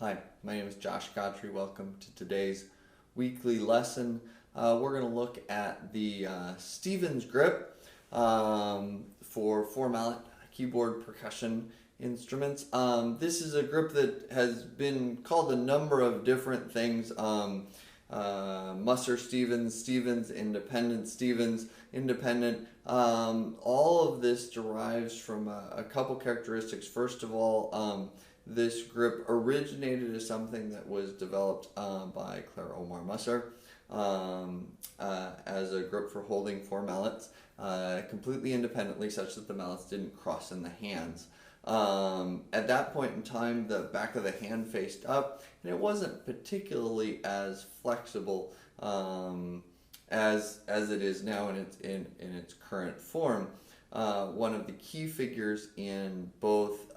Hi, my name is Josh Gottry. Welcome to today's weekly lesson. We're going to look at the Stevens grip for Four-Mallet keyboard percussion instruments. This is a grip that has been called a number of different things. Musser-Stevens, Stevens, independent, Stevens, independent. All of this derives from a couple characteristics. First of all, this grip originated as something that was developed by Claire Omar Musser as a grip for holding four mallets completely independently, such that the mallets didn't cross in the hands. At that point in time, the back of the hand faced up, and it wasn't particularly as flexible as it is now in its current form. One of the key figures in both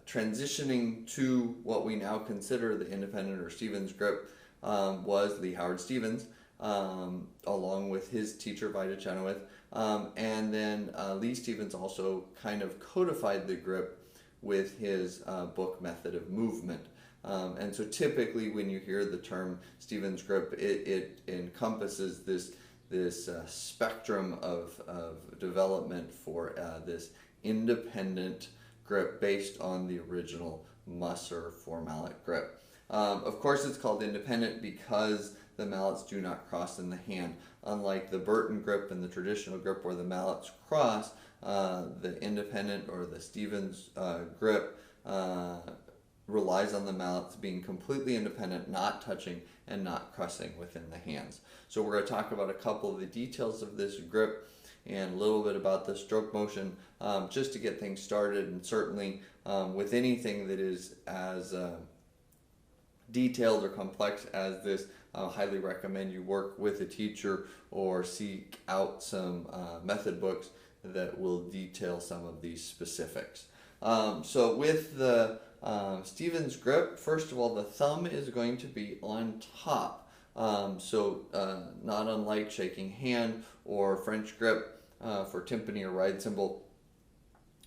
transitioning to what we now consider the independent or Stevens grip was Lee Howard Stevens, along with his teacher Vida Chenoweth, and then Lee Stevens also kind of codified the grip with his book Method of Movement. And so typically when you hear the term Stevens grip, it encompasses this spectrum of development for this independent grip based on the original Musser Four-Mallet grip. Of course, it's called independent because the mallets do not cross in the hand. Unlike the Burton grip and the traditional grip where the mallets cross, the independent or the Stevens grip relies on the mallets being completely independent, not touching and not crossing within the hands. So we're going to talk about a couple of the details of this grip and a little bit about the stroke motion just to get things started. And certainly with anything that is as detailed or complex as this, I highly recommend you work with a teacher or seek out some method books that will detail some of these specifics. So with the Stevens grip, first of all, the thumb is going to be on top. Not unlike shaking hand or French grip for timpani or ride cymbal,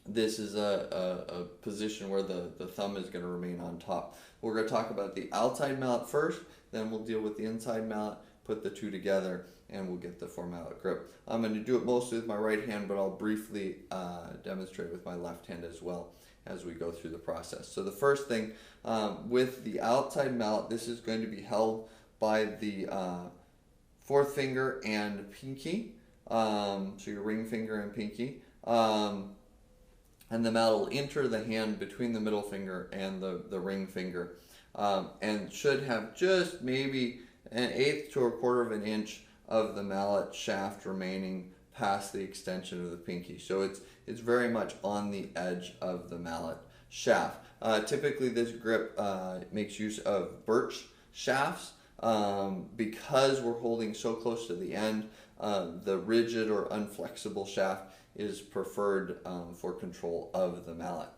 this is a position where the thumb is going to remain on top. We're going to talk about the outside mallet first, then we'll deal with the inside mallet, put the two together, and we'll get the four-mallet grip. I'm going to do it mostly with my right hand, but I'll briefly demonstrate with my left hand as well as we go through the process. So the first thing, with the outside mallet, this is going to be held by the fourth finger and pinky, so your ring finger and pinky, and the mallet will enter the hand between the middle finger and the ring finger, and should have just maybe an eighth to a quarter of an inch of the mallet shaft remaining past the extension of the pinky. So it's very much on the edge of the mallet shaft. Typically this grip makes use of birch shafts because we're holding so close to the end. The rigid or unflexible shaft is preferred for control of the mallet.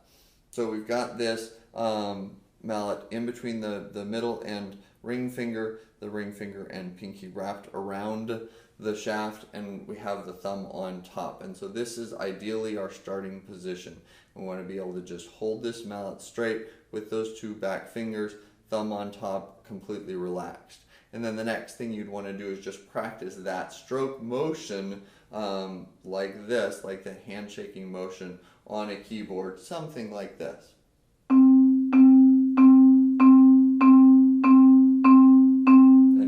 So we've got this mallet in between the middle and ring finger, the ring finger and pinky wrapped around the shaft, and we have the thumb on top. And so this is ideally our starting position. We want to be able to just hold this mallet straight with those two back fingers, thumb on top, completely relaxed. And then the next thing you'd want to do is just practice that stroke motion like this, like the handshaking motion on a keyboard, something like this. And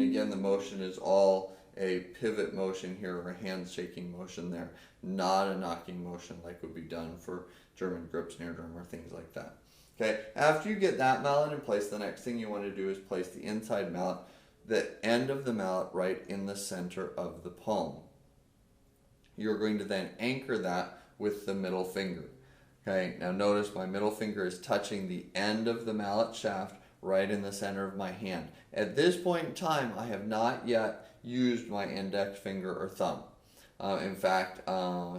again, the motion is all a pivot motion here, or a handshaking motion there, not a knocking motion like would be done for German grip, snare drum, or things like that. Okay, after you get that mallet in place, the next thing you want to do is place the inside mallet, the end of the mallet right in the center of the palm. You're going to then anchor that with the middle finger. Okay, now notice my middle finger is touching the end of the mallet shaft right in the center of my hand. At this point in time, I have not yet used my index finger or thumb. In fact,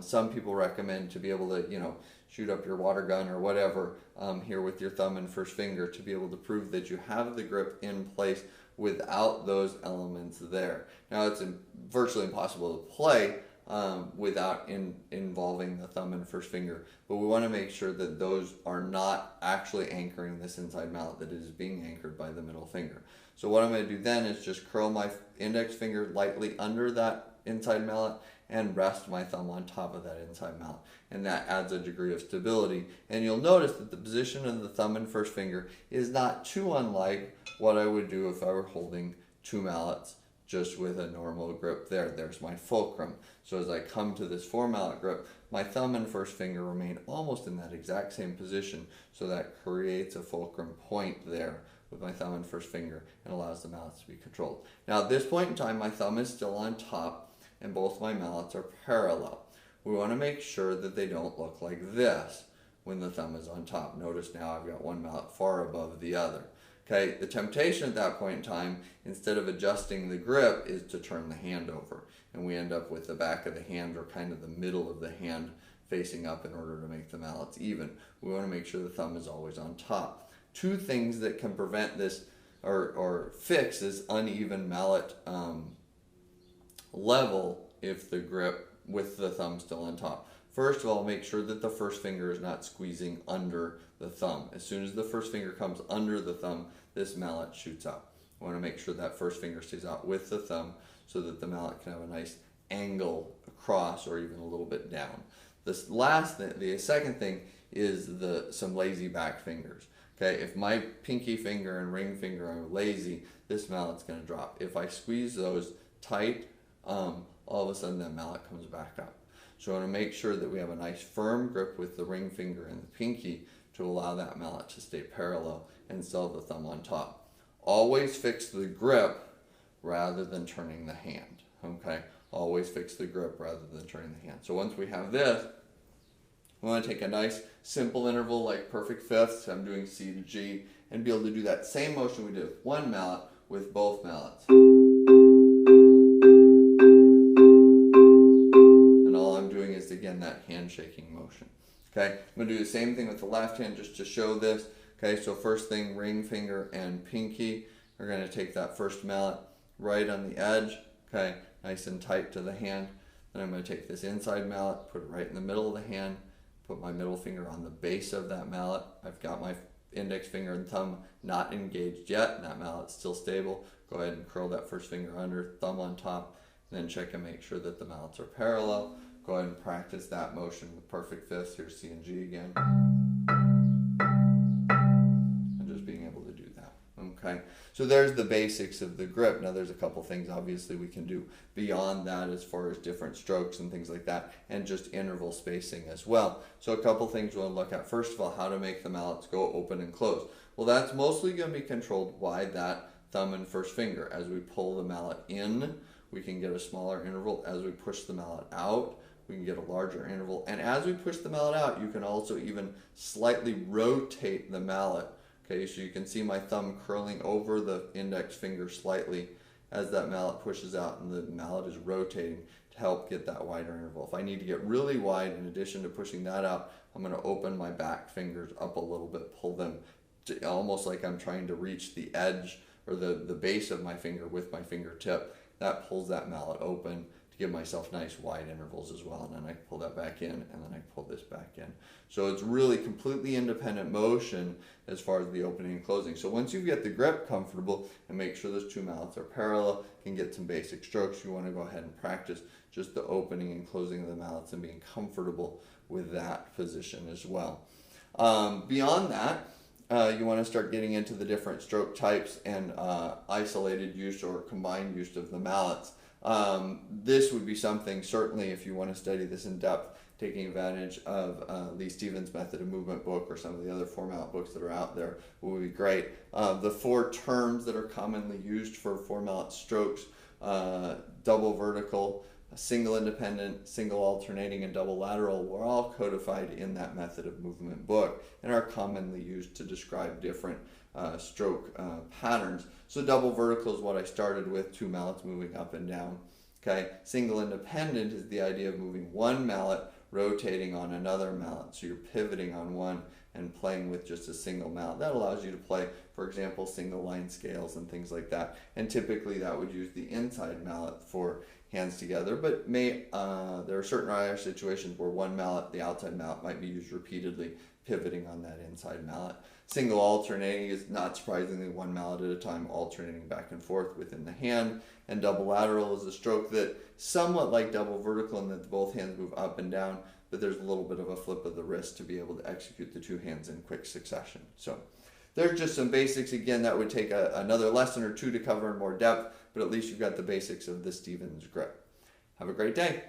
some people recommend to be able to, shoot up your water gun or whatever here with your thumb and first finger to be able to prove that you have the grip in place without those elements there. Now, it's virtually impossible to play without involving the thumb and first finger. But we want to make sure that those are not actually anchoring this inside mallet, that it is being anchored by the middle finger. So what I'm going to do then is just curl my index finger lightly under that inside mallet and rest my thumb on top of that inside mallet. And that adds a degree of stability. And you'll notice that the position of the thumb and first finger is not too unlike what I would do if I were holding two mallets just with a normal grip there. There's my fulcrum. So as I come to this four-mallet grip, my thumb and first finger remain almost in that exact same position, so that creates a fulcrum point there with my thumb and first finger and allows the mallets to be controlled. Now at this point in time, my thumb is still on top and both my mallets are parallel. We want to make sure that they don't look like this when the thumb is on top. Notice now I've got one mallet far above the other. Okay, the temptation at that point in time, instead of adjusting the grip, is to turn the hand over. And we end up with the back of the hand or kind of the middle of the hand facing up in order to make the mallets even. We want to make sure the thumb is always on top. Two things that can prevent this or fix this uneven mallet level if the grip with the thumb still on top. First of all, make sure that the first finger is not squeezing under the thumb. As soon as the first finger comes under the thumb, this mallet shoots out. I want to make sure that first finger stays out with the thumb so that the mallet can have a nice angle across or even a little bit down. This last thing, the second thing, is some lazy back fingers. Okay, if my pinky finger and ring finger are lazy, this mallet's going to drop. If I squeeze those tight, all of a sudden that mallet comes back up. So I want to make sure that we have a nice firm grip with the ring finger and the pinky to allow that mallet to stay parallel and still have the thumb on top. Always fix the grip rather than turning the hand. Okay, always fix the grip rather than turning the hand. So once we have this, we want to take a nice simple interval like perfect fifths. I'm doing C to G, and be able to do that same motion we did with one mallet with both mallets. Again, that hand shaking motion. Okay, I'm going to do the same thing with the left hand just to show this. Okay, so first thing, ring finger and pinky. We're going to take that first mallet right on the edge. Okay, nice and tight to the hand. Then I'm going to take this inside mallet, put it right in the middle of the hand, put my middle finger on the base of that mallet. I've got my index finger and thumb not engaged yet, and that mallet's still stable. Go ahead and curl that first finger under, thumb on top, and then check and make sure that the mallets are parallel. Go ahead and practice that motion with perfect fifths. Here's C and G again. And just being able to do that. Okay, so there's the basics of the grip. Now there's a couple things obviously we can do beyond that as far as different strokes and things like that, and just interval spacing as well. So a couple things we'll look at. First of all, how to make the mallets go open and close. Well, that's mostly going to be controlled by that thumb and first finger. As we pull the mallet in, we can get a smaller interval. As we push the mallet out, we can get a larger interval. And as we push the mallet out, you can also even slightly rotate the mallet. Okay, so you can see my thumb curling over the index finger slightly as that mallet pushes out, and the mallet is rotating to help get that wider interval. If I need to get really wide, in addition to pushing that out, I'm going to open my back fingers up a little bit, pull them to, almost like I'm trying to reach the edge or the base of my finger with my fingertip. That pulls that mallet open to give myself nice wide intervals as well. And then I can pull that back in, and then I pull this back in. So it's really completely independent motion as far as the opening and closing. So once you get the grip comfortable and make sure those two mallets are parallel, you can get some basic strokes. You want to go ahead and practice just the opening and closing of the mallets and being comfortable with that position as well. Beyond that, you want to start getting into the different stroke types and isolated use or combined use of the mallets. This would be something, certainly if you want to study this in depth, taking advantage of Lee Stevens' Method of Movement book or some of the other Four-Mallet books that are out there would be great. The four terms that are commonly used for Four-Mallet strokes, double vertical, single independent, single alternating, and double lateral, were all codified in that Method of Movement book and are commonly used to describe different stroke patterns. So double vertical is what I started with, two mallets moving up and down. Okay, single independent is the idea of moving one mallet rotating on another mallet. So you're pivoting on one and playing with just a single mallet. That allows you to play, for example, single line scales and things like that. And typically that would use the inside mallet for hands together, but there are certain rare situations where one mallet, the outside mallet, might be used repeatedly, pivoting on that inside mallet. Single alternating is not surprisingly one mallet at a time, alternating back and forth within the hand. And double lateral is a stroke that somewhat like double vertical in that both hands move up and down, but there's a little bit of a flip of the wrist to be able to execute the two hands in quick succession. So there's just some basics. Again, that would take another lesson or two to cover in more depth, but at least you've got the basics of the Stevens grip. Have a great day.